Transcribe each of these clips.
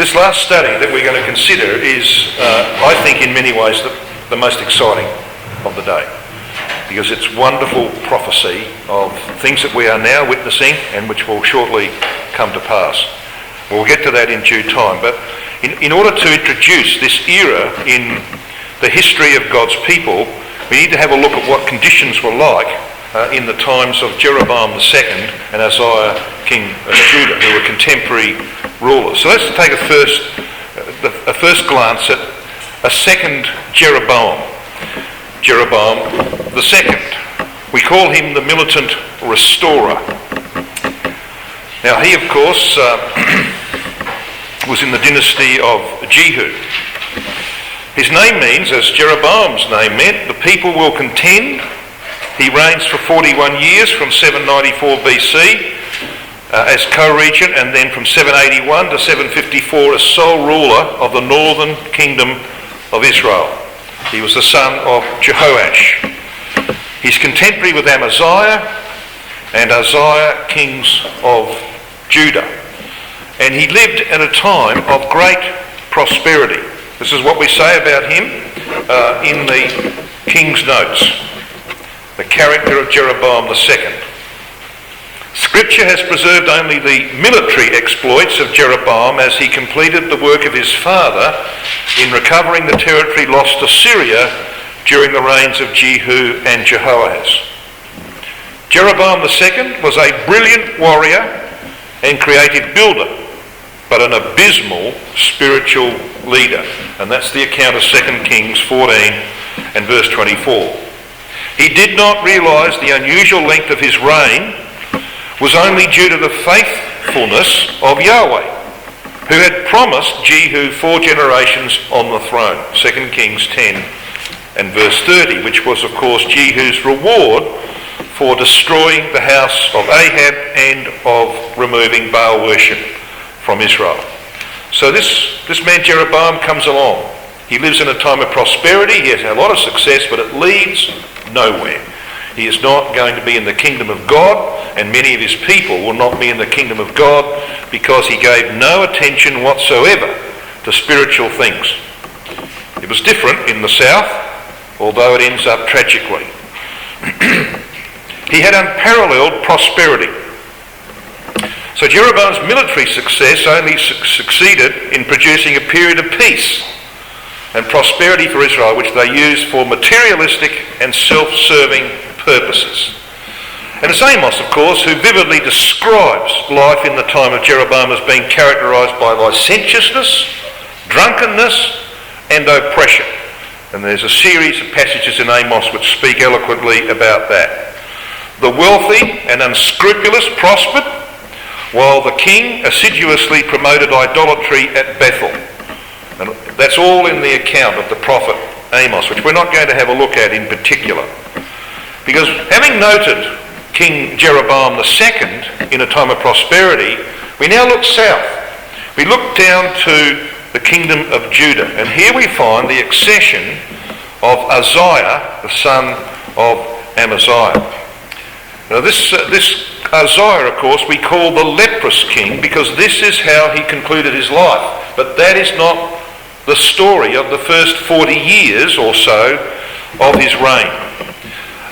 This last study that we're going to consider is, I think, in many ways the most exciting of the day, because it's wonderful prophecy of things that we are now witnessing and which will shortly come to pass. We'll get to that in due time, but in order to introduce this era in the history of God's people, we need to have a look at what conditions were like in the times of Jeroboam II and Uzziah, king of Judah, who were contemporary rulers. So let's take a first glance at a second Jeroboam, Jeroboam II. We call him the militant restorer. Now he, of course, was in the dynasty of Jehu. His name means, as Jeroboam's name meant, the people will contend. He reigns for 41 years from 794 BC as co-regent, and then from 781 to 754 as sole ruler of the northern kingdom of Israel. He was the son of Jehoash. He's contemporary with Amaziah and Uzziah, kings of Judah. And he lived at a time of great prosperity. This is what we say about him in the King's Notes. The character of Jeroboam II. Scripture has preserved only the military exploits of Jeroboam as he completed the work of his father in recovering the territory lost to Syria during the reigns of Jehu and Jehoahaz. Jeroboam II was a brilliant warrior and creative builder, but an abysmal spiritual leader. And that's the account of 2 Kings 14 and verse 24. He did not realise the unusual length of his reign was only due to the faithfulness of Yahweh, who had promised Jehu 4 generations on the throne. 2 Kings 10 and verse 30, which was, of course, Jehu's reward for destroying the house of Ahab and of removing Baal worship from Israel. So this man Jeroboam comes along. He lives in a time of prosperity. He has had a lot of success, but it leads nowhere. He is not going to be in the kingdom of God, and many of his people will not be in the kingdom of God because he gave no attention whatsoever to spiritual things. It was different in the south, although it ends up tragically. He had unparalleled prosperity. So Jeroboam's military success only succeeded in producing a period of peace and prosperity for Israel, which they used for materialistic and self-serving purposes. And it's Amos, of course, who vividly describes life in the time of Jeroboam as being characterised by licentiousness, drunkenness, and oppression. And there's a series of passages in Amos which speak eloquently about that. The wealthy and unscrupulous prospered, while the king assiduously promoted idolatry at Bethel. And that's all in the account of the prophet Amos, which we're not going to have a look at in particular. Because having noted King Jeroboam II in a time of prosperity, we now look south. We look down to the kingdom of Judah, and here we find the accession of Uzziah, the son of Amaziah. Now this Uzziah, of course, we call the leprous king because this is how he concluded his life. But that is not the story of the first 40 years or so of his reign.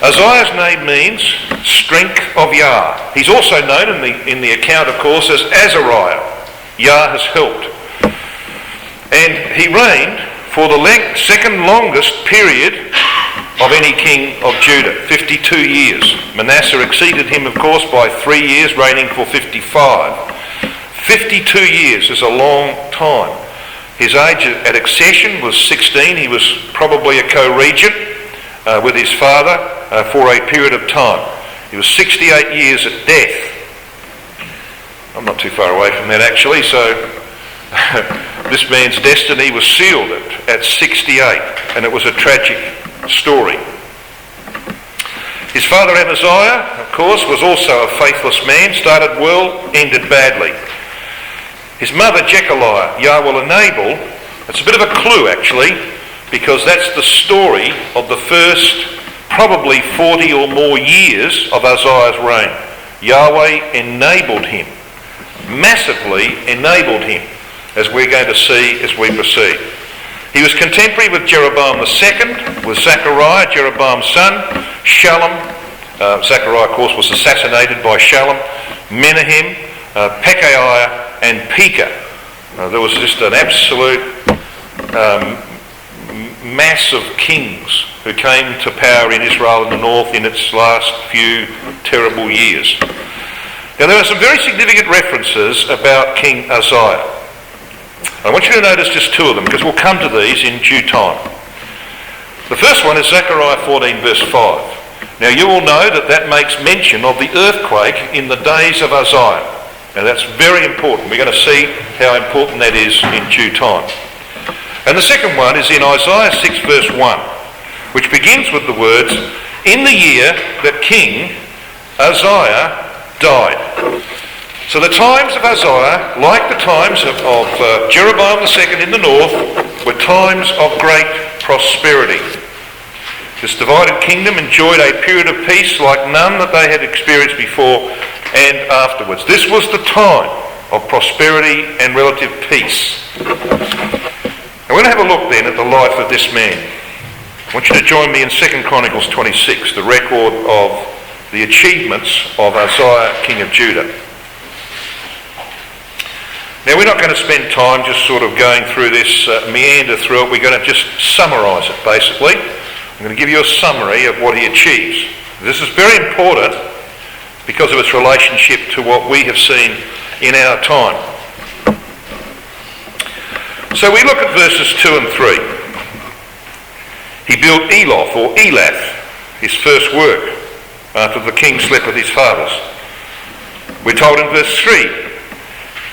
Uzziah's name means strength of Yah. He's also known in the account, of course, as Azariah. Yah has helped. And he reigned for the second longest period of any king of Judah, 52 years. Manasseh exceeded him, of course, by 3 years, reigning for 55. 52 years is a long time. His age at accession was 16. He was probably a co-regent with his father for a period of time. He was 68 years at death. I'm not too far away from that, actually, so this man's destiny was sealed at 68, and it was a tragic story. His father Amaziah, of course, was also a faithless man, started well, ended badly. His mother Jechaliah, Yah will enable, it's a bit of a clue actually, because that's the story of the first probably 40 or more years of Uzziah's reign. Yahweh enabled him, massively enabled him as we're going to see as we proceed. He was contemporary with Jeroboam II, with Zechariah, Jeroboam's son, Shallum. Zechariah, of course, was assassinated by Shallum, Menahem, Pekahiah and Pekah. There was just an absolute mass of kings who came to power in Israel in the north in its last few terrible years. Now there are some very significant references about King Uzziah. I want you to notice just two of them because we'll come to these in due time. The first one is Zechariah 14 verse 5. Now you will know that makes mention of the earthquake in the days of Uzziah. Now that's very important. We're going to see how important that is in due time. And the second one is in Isaiah 6 verse 1, which begins with the words, "In the year that King Uzziah died." So the times of Uzziah, like the times of Jeroboam II in the north, were times of great prosperity. This divided kingdom enjoyed a period of peace like none that they had experienced before and afterwards. This was the time of prosperity and relative peace. Now we're going to have a look then at the life of this man. I want you to join me in 2 Chronicles 26, the record of the achievements of Uzziah, king of Judah. Now we're not going to spend time just sort of going through this, meander through it. We're going to just summarise it basically. I'm going to give you a summary of what he achieves. This is very important because of its relationship to what we have seen in our time. So we look at verses 2 and 3. He built Eloth or Elath, his first work, after the king slept with his fathers. We're told in verse 3,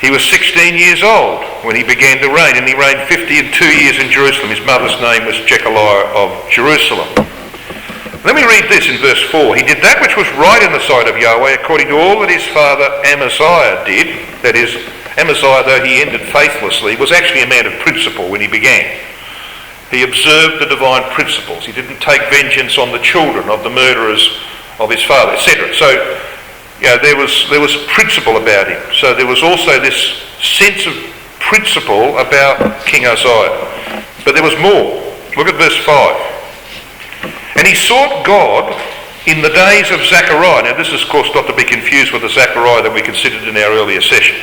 he was 16 years old when he began to reign, and he reigned 52 years in Jerusalem. His mother's name was Jechaliah of Jerusalem. Let me read this in verse 4. He did that which was right in the sight of Yahweh, according to all that his father Amaziah did. That is, Amaziah, though he ended faithlessly, was actually a man of principle when he began. He observed the divine principles. He didn't take vengeance on the children of the murderers of his father, etc. So, there was principle about him. So there was also this sense of principle about King Uzziah. But there was more. Look at verse 5. And he sought God in the days of Zechariah. Now this is, of course, not to be confused with the Zechariah that we considered in our earlier session.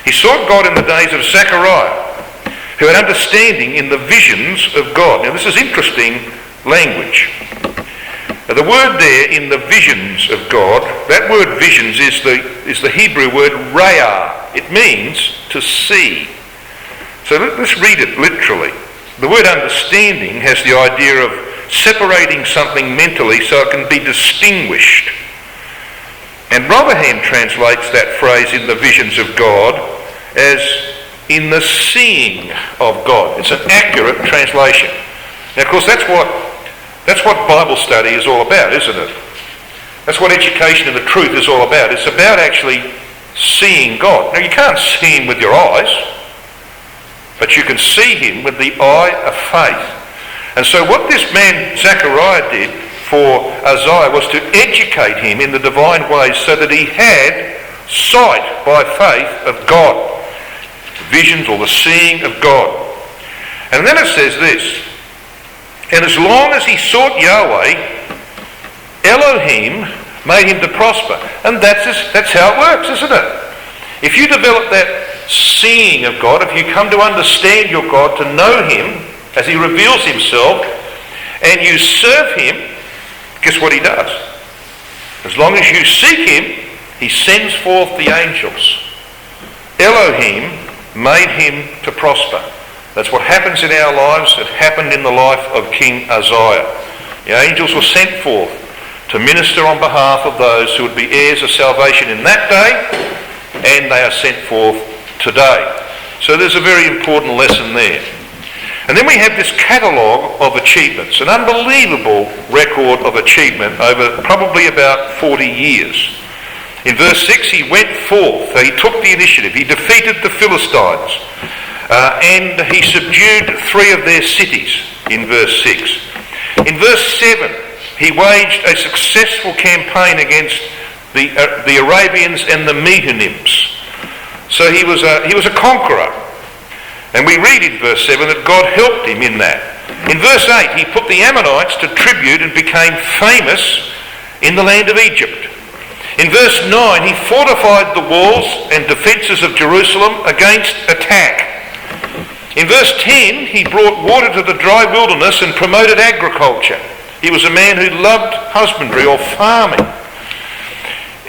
He sought God in the days of Zechariah, who had understanding in the visions of God. Now this is interesting language. Now, the word there, in the visions of God, that word visions is the Hebrew word raya. It means to see. So let's read it literally. The word understanding has the idea of separating something mentally so it can be distinguished. And Rotherham translates that phrase, in the visions of God, as in the seeing of God. It's an accurate translation. Now, of course, that's what Bible study is all about, isn't it? That's what education in the truth is all about. It's about actually seeing God. Now, you can't see him with your eyes, but you can see him with the eye of faith. And so what this man Zechariah did for Uzziah was to educate him in the divine ways so that he had sight by faith of God, visions or the seeing of God. And then it says this, and as long as he sought Yahweh, Elohim made him to prosper. And that's how it works, isn't it? If you develop that seeing of God, if you come to understand your God, to know him as he reveals himself, and you serve him, guess what he does? As long as you seek him, he sends forth the angels. Elohim made him to prosper. That's what happens in our lives. It happened in the life of King Uzziah. The angels were sent forth to minister on behalf of those who would be heirs of salvation in that day, and they are sent forth today. So there's a very important lesson there. And then we have this catalogue of achievements, an unbelievable record of achievement over probably about 40 years. In verse 6, he went forth, he took the initiative, he defeated the Philistines, and he subdued 3 of their cities in verse 6. In verse 7, he waged a successful campaign against the Arabians and the Mehunims. So he was a conqueror. And we read in verse 7 that God helped him in that. In verse 8, he put the Ammonites to tribute and became famous in the land of Egypt. In verse 9, he fortified the walls and defences of Jerusalem against attack. In verse 10, he brought water to the dry wilderness and promoted agriculture. He was a man who loved husbandry or farming.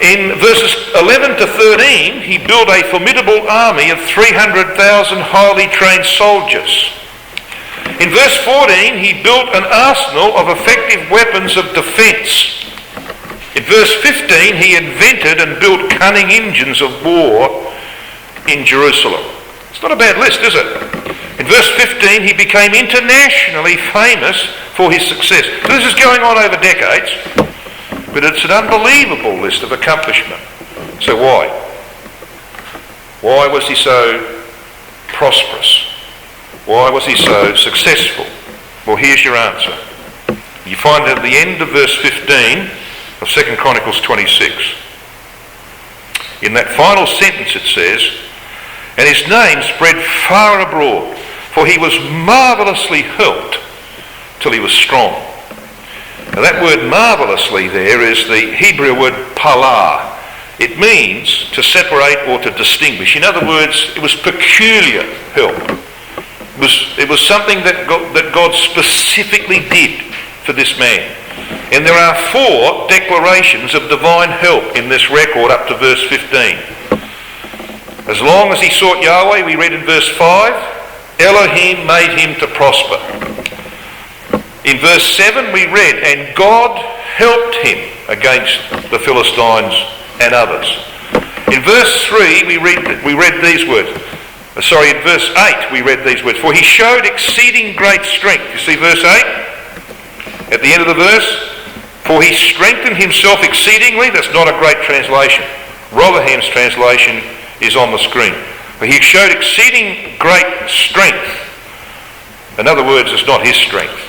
In verses 11 to 13, he built a formidable army of 300,000 highly trained soldiers. In verse 14, he built an arsenal of effective weapons of defence. In verse 15, he invented and built cunning engines of war in Jerusalem. It's not a bad list, is it? In verse 15, he became internationally famous for his success. So this is going on over decades, but it's an unbelievable list of accomplishment. So why? Why was he so prosperous? Why was he so successful? Well, here's your answer. You find it at the end of verse 15 of 2 Chronicles 26. In that final sentence it says, "And his name spread far abroad, for he was marvellously helped till he was strong." Now that word marvellously there is the Hebrew word palah. It means to separate or to distinguish. In other words, it was peculiar help. It was something that God specifically did for this man. And there are 4 declarations of divine help in this record up to verse 15. As long as he sought Yahweh, we read in verse 5, Elohim made him to prosper. In verse 7 we read, and God helped him against the Philistines and others. In verse 3 we read these words. In verse 8 we read these words. For he showed exceeding great strength. You see verse 8? At the end of the verse, for he strengthened himself exceedingly. That's not a great translation. Rotherham's translation is on the screen. For he showed exceeding great strength. In other words, it's not his strength.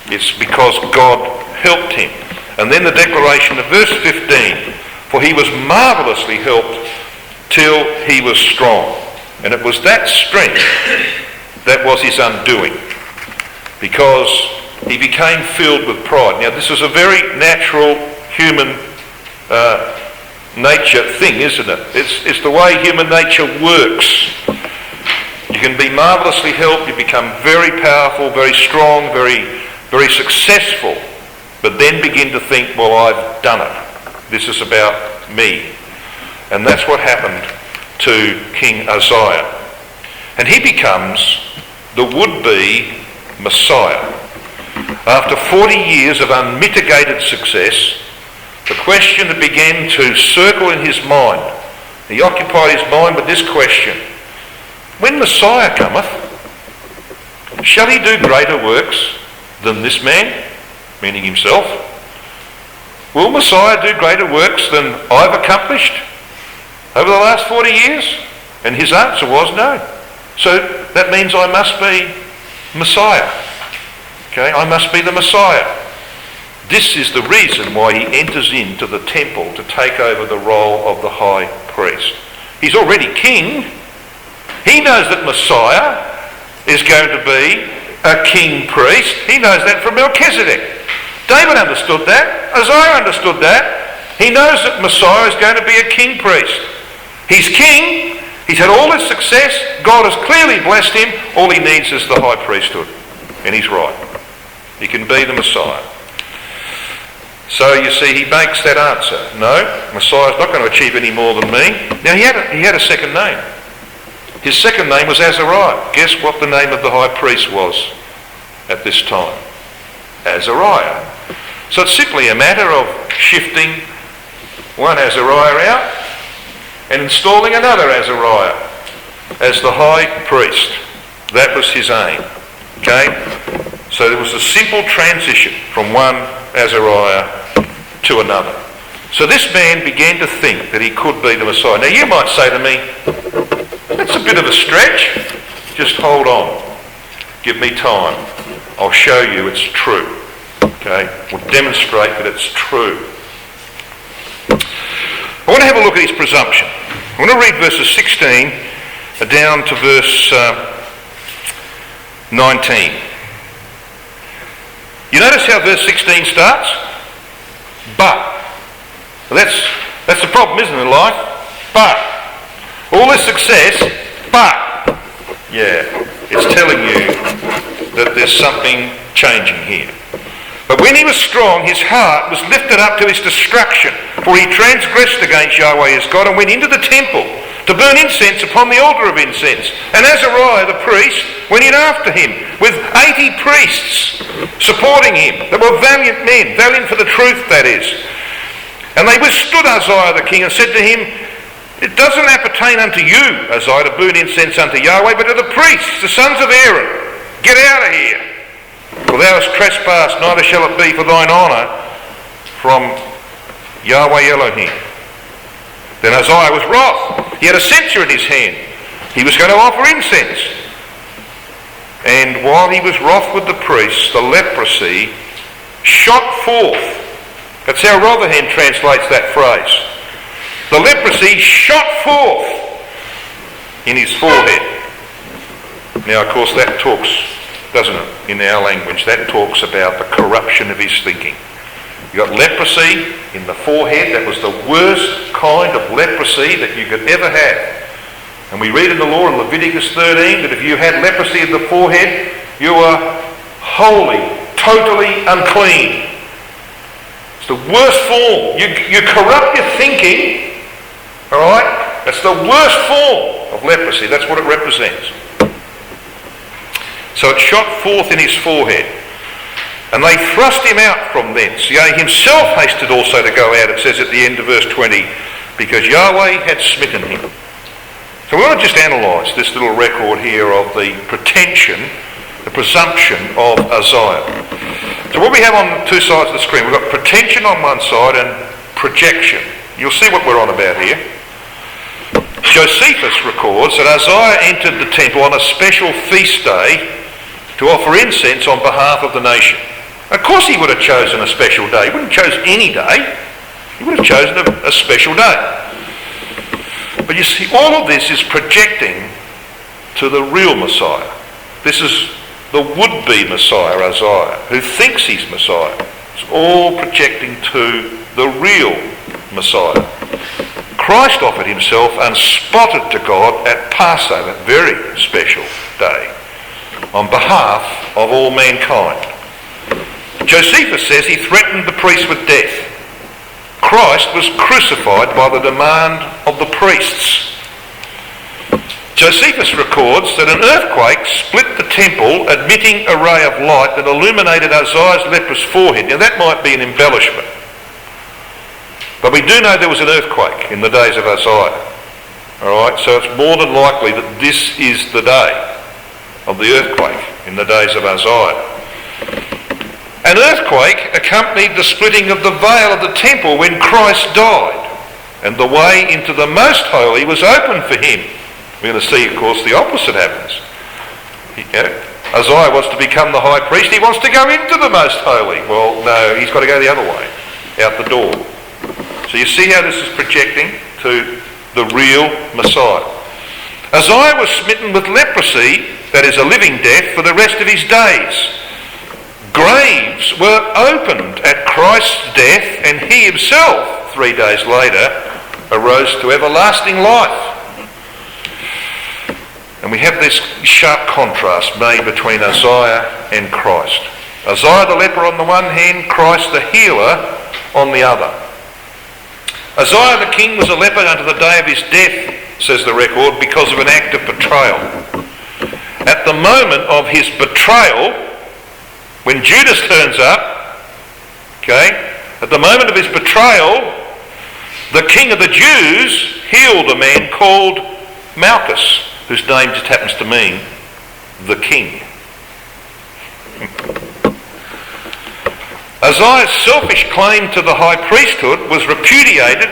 It's because God helped him. And then the declaration of verse 15, for he was marvellously helped till he was strong. And it was that strength that was his undoing, because he became filled with pride. Now this is a very natural human nature thing, isn't it? It's the way human nature works. You can be marvellously helped, you become very powerful, very strong, very successful, but then begin to think, well, I've done it. This is about me. And that's what happened to King Uzziah. And he becomes the would-be Messiah. After 40 years of unmitigated success, the question that began to circle in his mind, he occupied his mind with this question: when Messiah cometh, shall he do greater works than this man, meaning himself? Will Messiah do greater works than I've accomplished over the last 40 years? And his answer was no. So that means I must be Messiah. Okay, I must be the Messiah. This is the reason why he enters into the temple to take over the role of the high priest. He's already king. He knows that Messiah is going to be a king priest. He knows that from Melchizedek. David understood that. Uzziah understood that. He knows that Messiah is going to be a king priest. He's king. He's had all his success. God has clearly blessed him. All he needs is the high priesthood. And he's right. He can be the Messiah. So you see, he makes that answer. No, Messiah's not going to achieve any more than me. Now he had a second name. His second name was Azariah. Guess what the name of the high priest was at this time? Azariah. So it's simply a matter of shifting one Azariah out and installing another Azariah as the high priest. That was his aim. Okay? So there was a simple transition from one Azariah to another. So this man began to think that he could be the Messiah. Now you might say to me, that's a bit of a stretch. Just hold on. Give me time. I'll show you it's true. Okay? We'll demonstrate that it's true. I want to have a look at his presumption. I want to read verses 16 down to verse 19. You notice how verse 16 starts? But. Well, that's the problem, isn't it, in life? But. All this success, but. Yeah, it's telling you that there's something changing here. But when he was strong, his heart was lifted up to his destruction, for he transgressed against Yahweh his God and went into the temple to burn incense upon the altar of incense. And Azariah the priest went in after him with 80 priests supporting him that were valiant men, valiant for the truth, that is. And they withstood Uzziah the king and said to him, it doesn't appertain unto you, Uzziah, to burn incense unto Yahweh, but to the priests, the sons of Aaron. Get out of here. For thou hast trespassed, neither shall it be for thine honour from Yahweh Elohim. Then Uzziah was wroth. He had a censer in his hand. He was going to offer incense. And while he was wroth with the priests, the leprosy shot forth. That's how Rotherham translates that phrase. The leprosy shot forth in his forehead. Now, of course, that talks, doesn't it, in our language, that talks about the corruption of his thinking. You got leprosy in the forehead. That was the worst kind of leprosy that you could ever have. And we read in the law in Leviticus 13 that if you had leprosy in the forehead, you were wholly, totally unclean. It's the worst form. You corrupt your thinking, all right? That's the worst form of leprosy. That's what it represents. So it shot forth in his forehead. And they thrust him out from thence. Yea, himself hasted also to go out, it says at the end of verse 20, because Yahweh had smitten him. So we want to just analyse this little record here of the pretension, the presumption of Uzziah. So what we have on two sides of the screen, we've got pretension on one side and projection. You'll see what we're on about here. Josephus records that Uzziah entered the temple on a special feast day to offer incense on behalf of the nation. Of course he would have chosen a special day. He wouldn't have chosen any day. He would have chosen a special day. But you see, all of this is projecting to the real Messiah. This is the would-be Messiah, Uzziah, who thinks he's Messiah. It's all projecting to the real Messiah. Christ offered himself unspotted to God at Passover, a very special day, on behalf of all mankind. Josephus says he threatened the priest with death. Christ was crucified by the demand of the priests. Josephus records that an earthquake split the temple, admitting a ray of light that illuminated Uzziah's leprous forehead. Now that might be an embellishment, but we do know there was an earthquake in the days of Uzziah. Alright, so it's more than likely that this is the day of the earthquake in the days of Uzziah. An earthquake accompanied the splitting of the veil of the temple when Christ died, and the way into the Most Holy was opened for him. We're going to see, of course, the opposite happens. Uzziah wants to become the high priest. He wants to go into the Most Holy. Well, no, he's got to go the other way, out the door. So you see how this is projecting to the real Messiah. Uzziah was smitten with leprosy, that is a living death, for the rest of his days. Graves were opened at Christ's death, and he himself, 3 days later, arose to everlasting life. And we have this sharp contrast made between Uzziah and Christ. Uzziah the leper on the one hand, Christ the healer on the other. Uzziah the king was a leper unto the day of his death, says the record, because of an act of betrayal. At the moment of his betrayal, when Judas turns up, at the moment of his betrayal, the king of the Jews healed a man called Malchus, whose name just happens to mean the king. Uzziah's selfish claim to the high priesthood was repudiated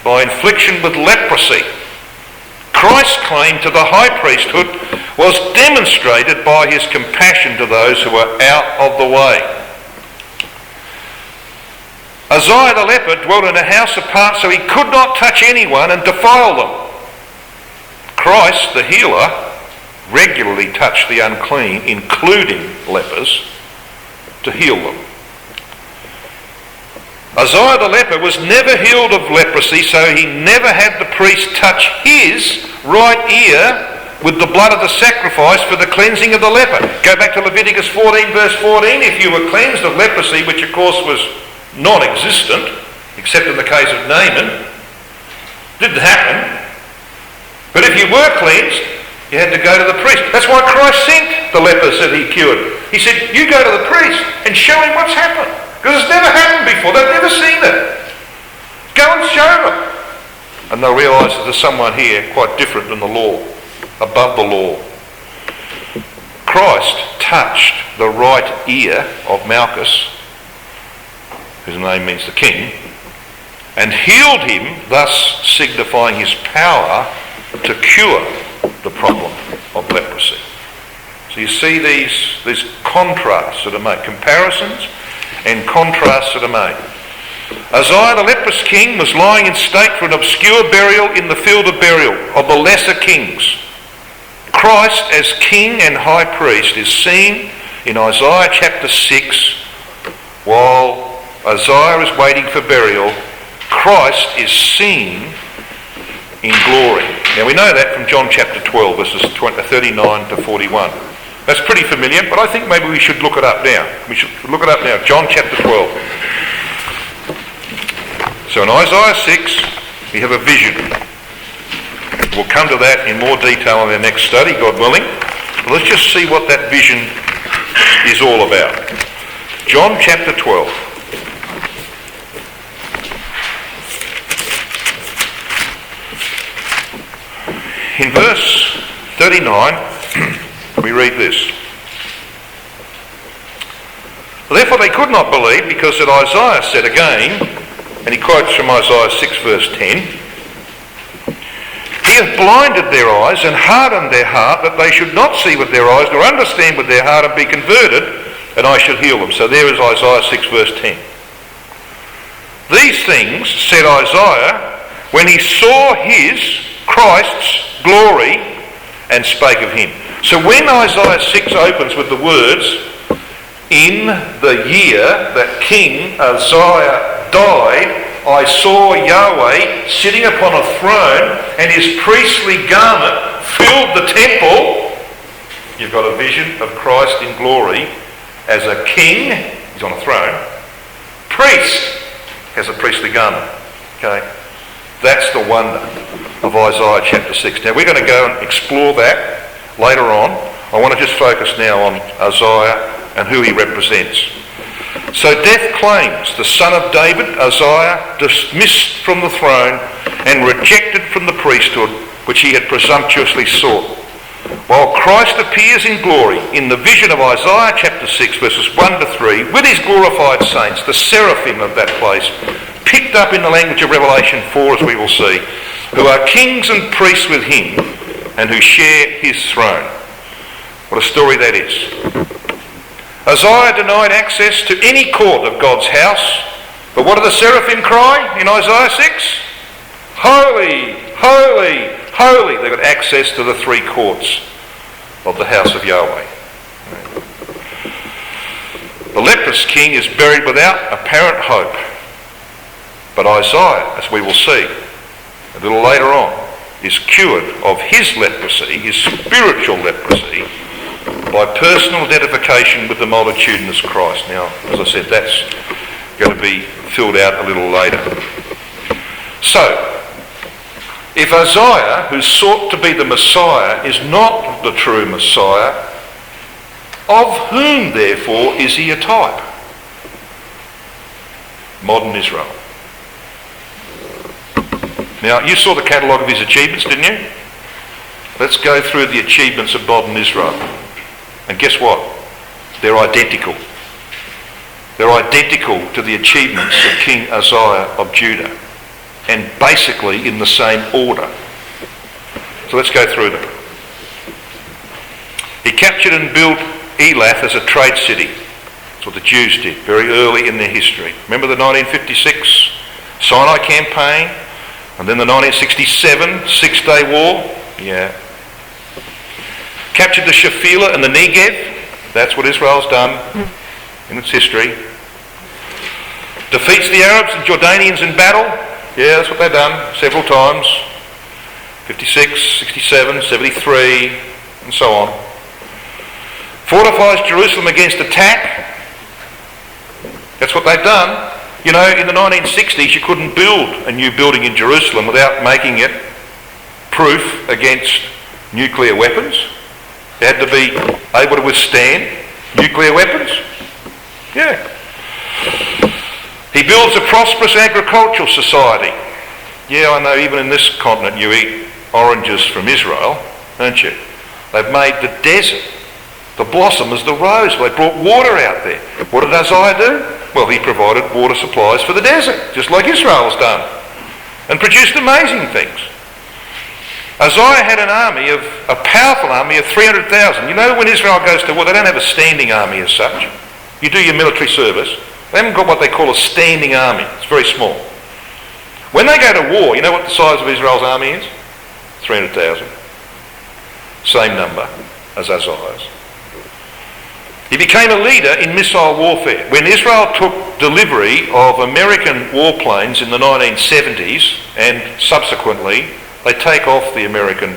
by infliction with leprosy. Christ's claim to the high priesthood was demonstrated by his compassion to those who were out of the way. Uzziah the leper dwelt in a house apart so he could not touch anyone and defile them. Christ, the healer, regularly touch the unclean, including lepers, to heal them. Uzziah the leper was never healed of leprosy, so he never had the priest touch his right ear with the blood of the sacrifice for the cleansing of the leper. Go back to Leviticus 14 verse 14. If you were cleansed of leprosy, which of course was non-existent, except in the case of Naaman, didn't happen. But if you were cleansed, you had to go to the priest. That's why Christ sent the lepers that he cured. He said, you go to the priest and show him what's happened. Because it's never happened before. They've never seen it. Go and show them. And they'll realise that there's someone here quite different than the law, above the law. Christ touched the right ear of Malchus, whose name means the king, and healed him, thus signifying his power to cure the problem of leprosy. So you see these contrasts that are made, comparisons and contrasts that are made. Uzziah the leprous king was lying in state for an obscure burial in the field of burial of the lesser kings. Christ as king and high priest is seen in Isaiah chapter 6. While Uzziah is waiting for burial, Christ is seen in glory. Now we know that from John chapter 12 verses 39 to 41. That's pretty familiar, but I think maybe we should look it up now. We should look it up now. John chapter 12. So in Isaiah 6, we have a vision. We'll come to that in more detail in our next study, God willing. But let's just see what that vision is all about. John chapter 12. In verse 39, we read this. Therefore they could not believe, because that Isaiah said again, and he quotes from Isaiah 6 verse 10, He hath blinded their eyes and hardened their heart, that they should not see with their eyes, nor understand with their heart, and be converted, and I should heal them. So there is Isaiah 6 verse 10. These things said Isaiah when he saw his, Christ's, glory, and spake of him. So when Isaiah 6 opens with the words, in the year that King Uzziah died, I saw Yahweh sitting upon a throne, and his priestly garment filled the temple. You've got a vision of Christ in glory as a king, he's on a throne. Priest has a priestly garment. Okay, that's the wonder of Isaiah chapter 6. Now we're going to go and explore that later on. I want to just focus now on Uzziah and who he represents. So death claims the son of David, Uzziah, dismissed from the throne and rejected from the priesthood which he had presumptuously sought. While Christ appears in glory in the vision of Isaiah chapter 6 verses 1 to 3 with his glorified saints, the seraphim of that place, picked up in the language of Revelation 4 as we will see, who are kings and priests with him and who share his throne. What a story that is. Uzziah denied access to any court of God's house, but what do the seraphim cry in Isaiah 6? Holy, holy, holy. They got access to the three courts of the house of Yahweh. The leprous king is buried without apparent hope, but Isaiah, as we will see a little later on, is cured of his leprosy, his spiritual leprosy, by personal identification with the multitudinous Christ. Now, as I said, that's going to be filled out a little later. So, if Uzziah, who sought to be the Messiah, is not the true Messiah, of whom, therefore, is he a type? Modern Israel. Now, you saw the catalogue of his achievements, didn't you? Let's go through the achievements of modern Israel. And guess what? They're identical. They're identical to the achievements of King Uzziah of Judah, and basically in the same order. So let's go through them. He captured and built Elath as a trade city. That's what the Jews did very early in their history. Remember the 1956 Sinai campaign? And then the 1967 Six-Day War? Yeah. captured the Shephelah and the Negev. That's what Israel's done in its history. Defeats the Arabs and Jordanians in battle. Yeah, that's what they've done several times. 56, 67, 73, and so on. Fortifies Jerusalem against attack. That's what they've done. You know, in the 1960s you couldn't build a new building in Jerusalem without making it proof against nuclear weapons. They had to be able to withstand nuclear weapons. Yeah. He builds a prosperous agricultural society. Yeah, I know even in this continent you eat oranges from Israel, don't you? They've made the desert, the blossom as the rose. They brought water out there. What did Uzziah do? Well, he provided water supplies for the desert, just like Israel's done, and produced amazing things. Uzziah had a powerful army of 300,000. You know, when Israel goes to war, they don't have a standing army as such. You do your military service. They haven't got what they call a standing army. It's very small. When they go to war, you know what the size of Israel's army is? 300,000. Same number as Uzziah's. He became a leader in missile warfare. When Israel took delivery of American warplanes in the 1970s, and subsequently they take off the American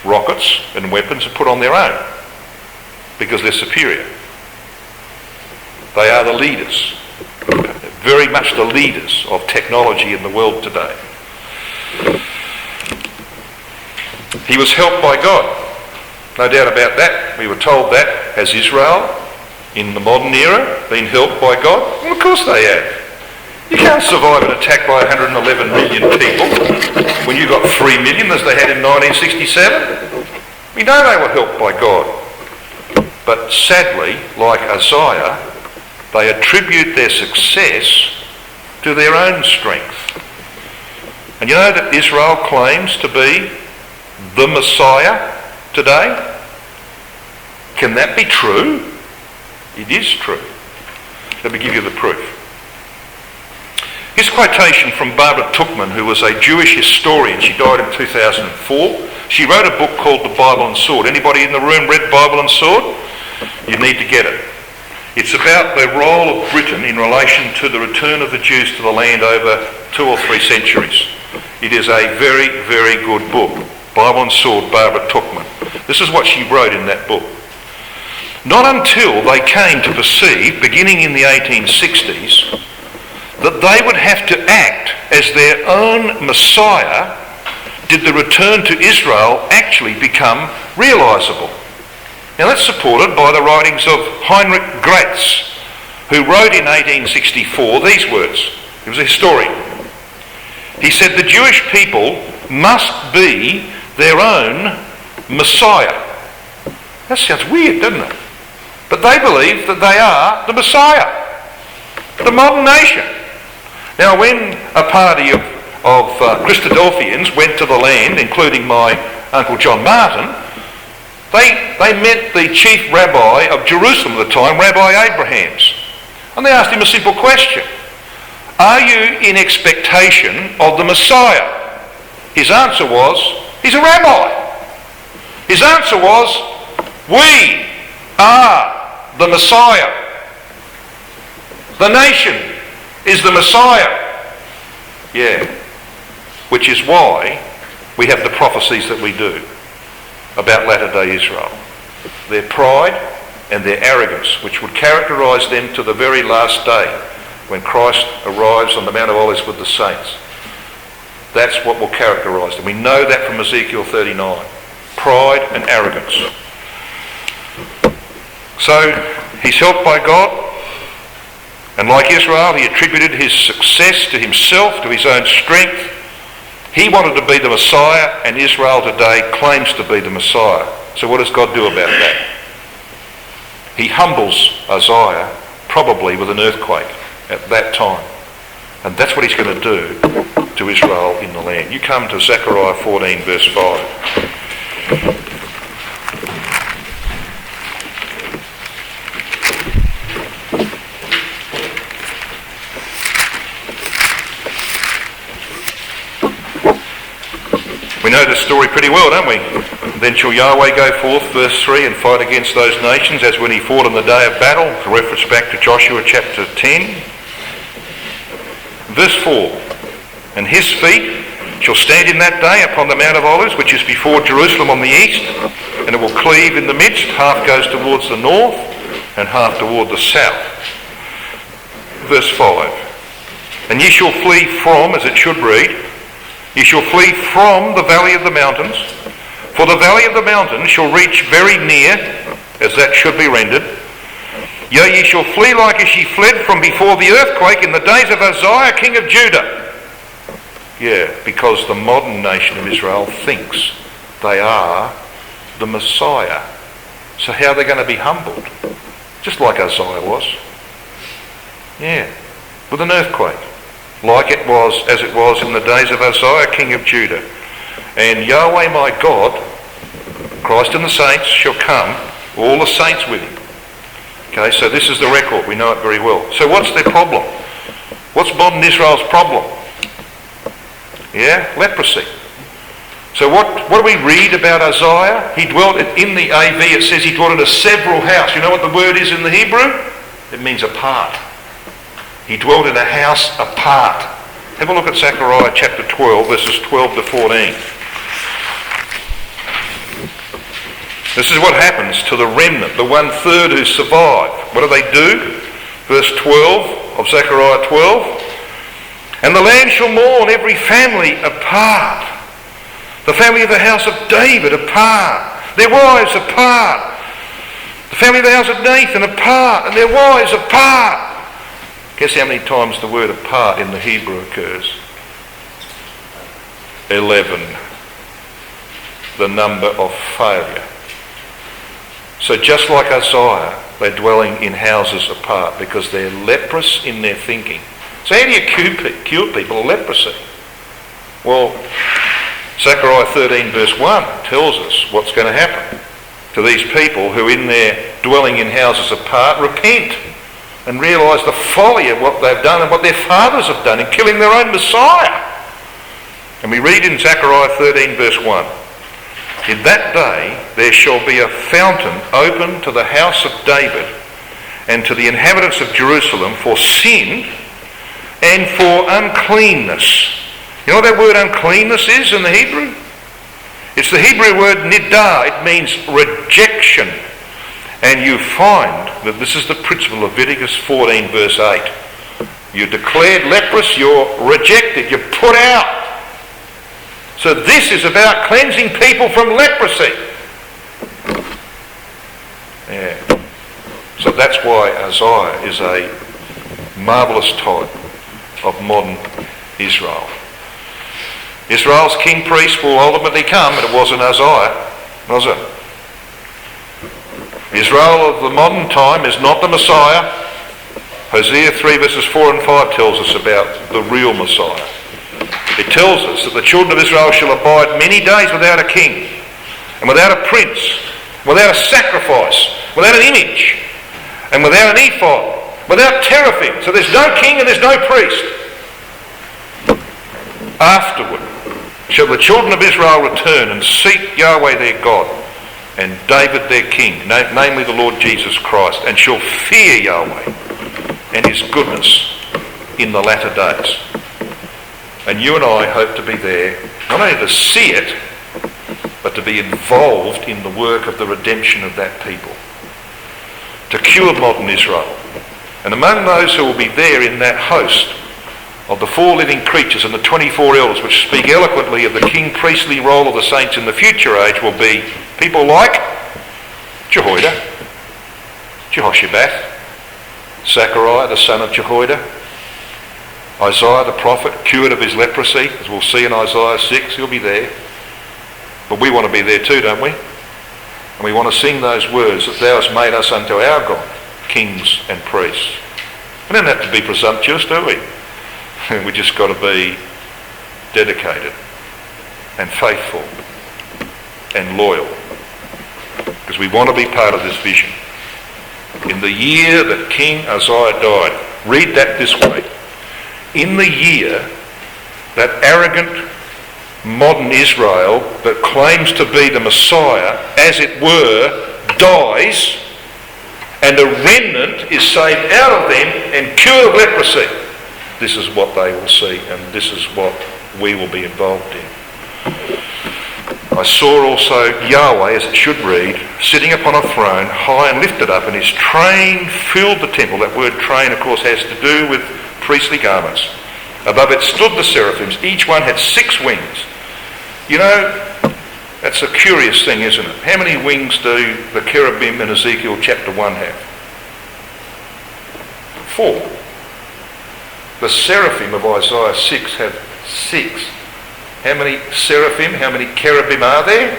rockets and weapons and put on their own because they're superior. They are the leaders, very much the leaders of technology in the world today. He was helped by God. No doubt about that. We were told that. Has Israel in the modern era been helped by God? Well, of course they have. You can't survive an attack by 111 million people when you got 3 million as they had in 1967. We know they were helped by God. But sadly, like Uzziah, they attribute their success to their own strength. And you know that Israel claims to be the Messiah today? Can that be true? It is true. Let me give you the proof. Here's a quotation from Barbara Tuchman, who was a Jewish historian. She died in 2004. She wrote a book called The Bible and Sword. Anybody in the room read Bible and Sword? You need to get it. It's about the role of Britain in relation to the return of the Jews to the land over 2 or 3 centuries. It is a very, very good book. Bible and Sword, Barbara Tuchman. This is what she wrote in that book. Not until they came to perceive, beginning in the 1860s, that they would have to act as their own Messiah did the return to Israel actually become realisable. Now that's supported by the writings of Heinrich Gratz, who wrote in 1864 these words. He was a historian. He said, the Jewish people must be their own Messiah. That sounds weird, doesn't it? But they believe that they are the Messiah, the modern nation. Now when a party of Christadelphians went to the land, including my Uncle John Martin, they met the chief rabbi of Jerusalem at the time, Rabbi Abrahams, and they asked him a simple question. Are you in expectation of the Messiah? His answer was, he's a rabbi. His answer was, we are the Messiah. The nation is the Messiah. Yeah. Which is why we have the prophecies that we do about latter-day Israel. Their pride and their arrogance, which would characterise them to the very last day when Christ arrives on the Mount of Olives with the saints. That's what will characterise them. We know that from Ezekiel 39. Pride and arrogance. So he's helped by God, and like Israel, he attributed his success to himself, to his own strength. He wanted to be the Messiah, and Israel today claims to be the Messiah. So what does God do about that? He humbles Uzziah, probably with an earthquake at that time. And that's what he's going to do to Israel in the land. You come to Zechariah 14 verse 5. We know the story pretty well, don't we? Then shall Yahweh go forth, verse 3, and fight against those nations as when he fought in the day of battle. It's a reference back to Joshua chapter 10. Verse 4, and his feet shall stand in that day upon the Mount of Olives, which is before Jerusalem on the east, and it will cleave in the midst, half goes towards the north and half toward the south. Verse 5, and ye shall flee from, as it should read, ye shall flee from the valley of the mountains, for the valley of the mountains shall reach very near, as that should be rendered. Yea, ye shall flee like as ye fled from before the earthquake in the days of Uzziah, king of Judah. Yeah, because the modern nation of Israel thinks they are the Messiah. So how are they going to be humbled? Just like Uzziah was. Yeah, with an earthquake. Like it was, as it was in the days of Uzziah, king of Judah. And Yahweh my God, Christ and the saints shall come, all the saints with him. Okay, so this is the record. We know it very well. So what's their problem? What's modern Israel's problem? Yeah, leprosy. So what do we read about Uzziah? He dwelt in the AV, it says he dwelt in a several house. You know what the word is in the Hebrew? It means apart. He dwelt in a house apart. Have a look at Zechariah chapter 12, verses 12 to 14. This is what happens to the remnant, the 1/3 who survive. What do? Verse 12 of Zechariah 12. And the land shall mourn every family apart. The family of the house of David apart. Their wives apart. The family of the house of Nathan apart. And their wives apart. Guess how many times the word apart in the Hebrew occurs? 11. The number of failure. So just like Uzziah, they're dwelling in houses apart because they're leprous in their thinking. So how do you cure people of leprosy? Well, Zechariah 13 verse 1 tells us what's going to happen to these people who in their dwelling in houses apart repent and realise the folly of what they've done and what their fathers have done in killing their own Messiah. And we read in Zechariah 13 verse 1, in that day there shall be a fountain open to the house of David and to the inhabitants of Jerusalem for sin and for uncleanness. You know what that word uncleanness is in the Hebrew? It's the Hebrew word nidah. It means rejection. And you find that this is the principle of Leviticus 14 verse 8. You're declared leprous, you're rejected, you're put out. So this is about cleansing people from leprosy. Yeah. So that's why Uzziah is a marvellous type of modern Israel. Israel's king priest will ultimately come, but it wasn't Uzziah, was it? Israel of the modern time is not the Messiah. Hosea 3 verses 4 and 5 tells us about the real Messiah. It tells us that the children of Israel shall abide many days without a king, and without a prince, without a sacrifice, without an image, and without an ephod, without teraphim. So there's no king and there's no priest. Afterward shall the children of Israel return and seek Yahweh their God and David their king, namely the Lord Jesus Christ, and shall fear Yahweh and his goodness in the latter days. And you and I hope to be there, not only to see it, but to be involved in the work of the redemption of that people, to cure modern Israel. And among those who will be there in that host of the 4 living creatures and the 24 elders, which speak eloquently of the king-priestly role of the saints in the future age, will be people like Jehoiada, Jehoshabat, Zechariah the son of Jehoiada, Isaiah the prophet, cured of his leprosy, as we'll see in Isaiah 6, he'll be there. But we want to be there too, don't we? And we want to sing those words that thou hast made us unto our God, kings and priests. We don't have to be presumptuous, do we? We just got to be dedicated and faithful and loyal, because we want to be part of this vision. In the year that King Uzziah died, read that this way. In the year that arrogant, modern Israel that claims to be the Messiah, as it were, dies, and a remnant is saved out of them and cured of leprosy. This is what they will see, and this is what we will be involved in. I saw also Yahweh, as it should read, sitting upon a throne, high and lifted up, and his train filled the temple. That word train, of course, has to do with priestly garments. Above it stood the seraphims. Each one had 6 wings. You know, that's a curious thing, isn't it? How many wings do the cherubim in Ezekiel chapter 1 have? 4. The seraphim of Isaiah 6 have 6. How many seraphim, how many cherubim are there?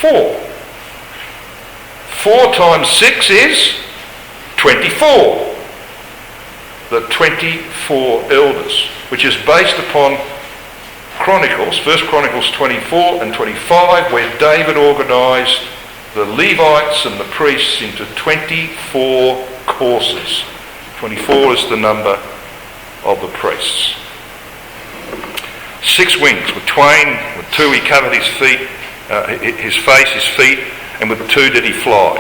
4. 4 times 6 is 24. The 24 elders, which is based upon Chronicles, 1 Chronicles 24 and 25, where David organised the Levites and the priests into 24 courses. 24 is the number of the priests. 6 wings. With twain, with 2 he covered his feet, his face, his feet, and with 2 did he fly.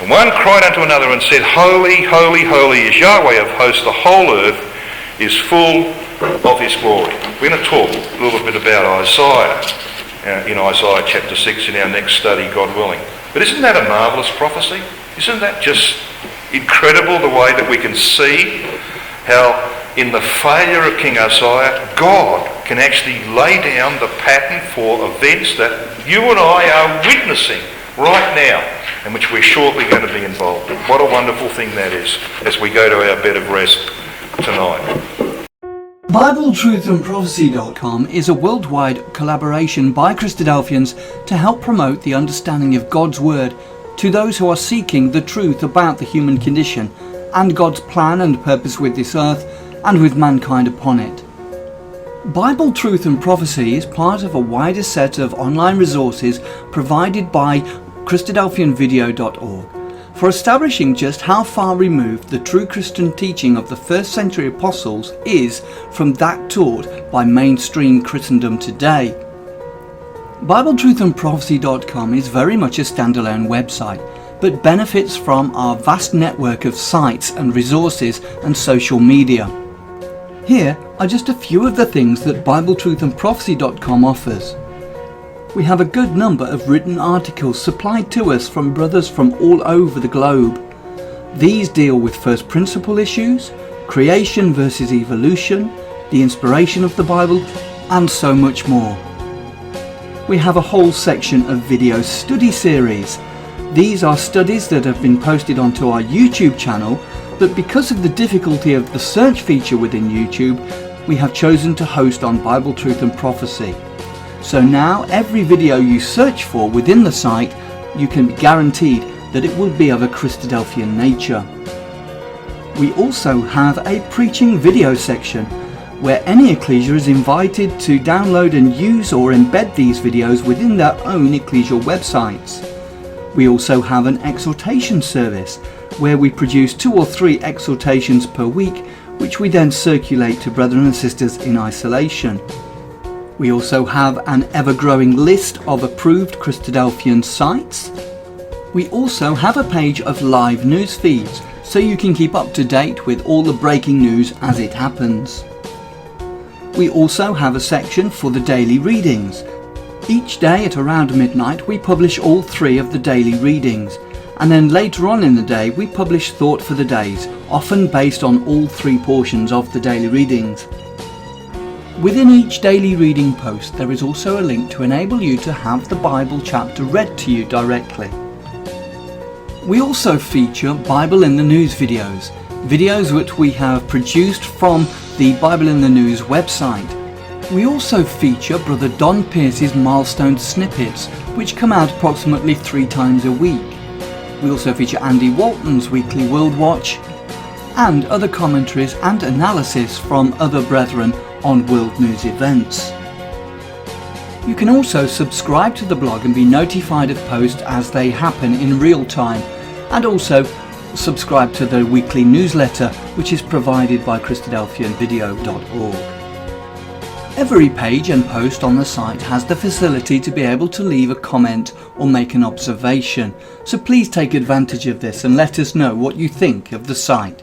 And one cried unto another and said, Holy, holy, holy is Yahweh of hosts, the whole earth is full of his glory. We're going to talk a little bit about Isaiah in Isaiah chapter 6 in our next study, God willing. But isn't that a marvellous prophecy? Isn't that just incredible, the way that we can see how in the failure of King Uzziah, God can actually lay down the pattern for events that you and I are witnessing right now, and which we're shortly going to be involved in. What a wonderful thing that is as we go to our bed of rest tonight. BibleTruthandProphecy.com is a worldwide collaboration by Christadelphians to help promote the understanding of God's Word to those who are seeking the truth about the human condition and God's plan and purpose with this earth and with mankind upon it. Bible Truth and Prophecy is part of a wider set of online resources provided by Christadelphianvideo.org for establishing just how far removed the true Christian teaching of the first century apostles is from that taught by mainstream Christendom today. BibleTruthandProphecy.com is very much a standalone website, but benefits from our vast network of sites and resources and social media. Here are just a few of the things that BibleTruthandProphecy.com offers. We have a good number of written articles supplied to us from brothers from all over the globe. These deal with first principle issues, creation versus evolution, the inspiration of the Bible, and so much more. We have a whole section of video study series. These are studies that have been posted onto our YouTube channel, but because of the difficulty of the search feature within YouTube, we have chosen to host on Bible Truth and Prophecy. So now every video you search for within the site, you can be guaranteed that it will be of a Christadelphian nature. We also have a preaching video section where any ecclesia is invited to download and use or embed these videos within their own ecclesial websites. We also have an exhortation service where we produce 2 or 3 exhortations per week, which we then circulate to brethren and sisters in isolation. We also have an ever-growing list of approved Christadelphian sites. We also have a page of live news feeds, so you can keep up to date with all the breaking news as it happens. We also have a section for the daily readings. Each day at around midnight we publish all 3 of the daily readings, and then later on in the day we publish thought for the days, often based on all 3 portions of the daily readings. Within each daily reading post there is also a link to enable you to have the Bible chapter read to you directly. We also feature Bible in the News videos which we have produced from the Bible in the News website. We also feature Brother Don Pierce's milestone snippets, which come out approximately 3 times a week. We also feature Andy Walton's weekly World Watch and other commentaries and analysis from other brethren on world news events. You can also subscribe to the blog and be notified of posts as they happen in real time, and also subscribe to the weekly newsletter which is provided by Christadelphianvideo.org. Every page and post on the site has the facility to be able to leave a comment or make an observation, so please take advantage of this and let us know what you think of the site.